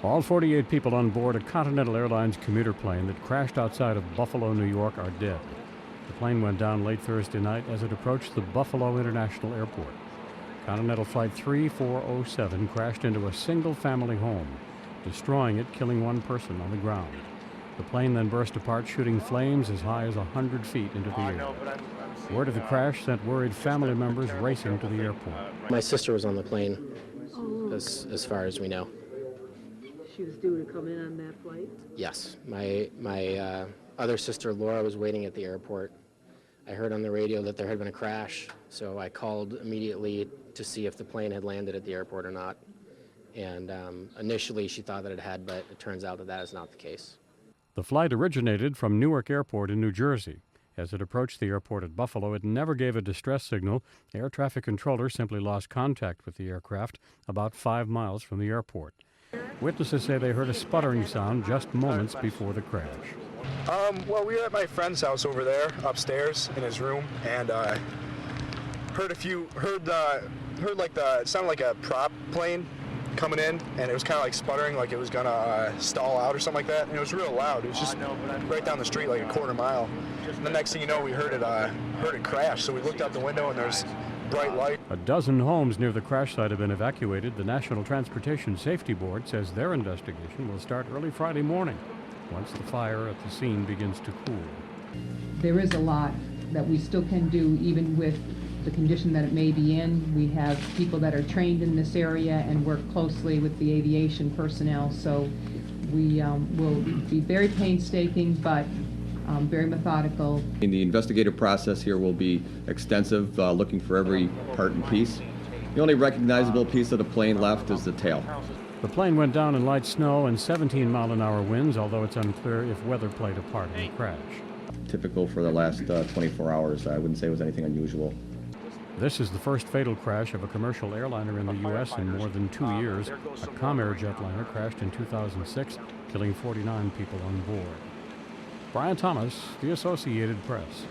All 48 people on board a Continental Airlines commuter plane that crashed outside of Buffalo, New York are dead. The plane went down late Thursday night as it approached the Buffalo International Airport. Continental Flight 3407 crashed into a single-family home, destroying it, killing one person on the ground. The plane then burst apart, shooting flames as high as 100 feet into the air. Word of the crash sent worried family members racing to the airport. My sister was on the plane, as far as we know. She was due to come in on that flight? Yes. My other sister, Laura, was waiting at the airport. I heard on the radio that there had been a crash, so I called immediately to see if the plane had landed at the airport or not. And initially she thought that it had, but it turns out that that is not the case. The flight originated from Newark Airport in New Jersey. As it approached the airport at Buffalo, it never gave a distress signal. The air traffic controller simply lost contact with the aircraft about 5 miles from the airport. Witnesses say they heard a sputtering sound just moments before the crash. Well, we were at my friend's house over there, upstairs in his room, and it sounded like a prop plane coming in, and it was kind of like sputtering, like it was gonna stall out or something like that. And it was real loud. It was just right down the street, like a quarter mile. And the next thing you know, we heard it crash. So we looked out the window, and there's bright light. A dozen homes near the crash site have been evacuated. The National Transportation Safety Board says their investigation will start early Friday morning, once the fire at the scene begins to cool. There is a lot that we still can do, even with the condition that it may be in. We have people that are trained in this area and work closely with the aviation personnel, so we will be very painstaking, but very methodical. The investigative process here will be extensive, looking for every part and piece. The only recognizable piece of the plane left is the tail. The plane went down in light snow and 17-mile-an-hour winds, although it's unclear if weather played a part in the crash. Typical for the last 24 hours. I wouldn't say it was anything unusual. This is the first fatal crash of a commercial airliner in the U.S. in more than 2 years. A Comair jetliner crashed in 2006, killing 49 people on board. Brian Thomas, The Associated Press.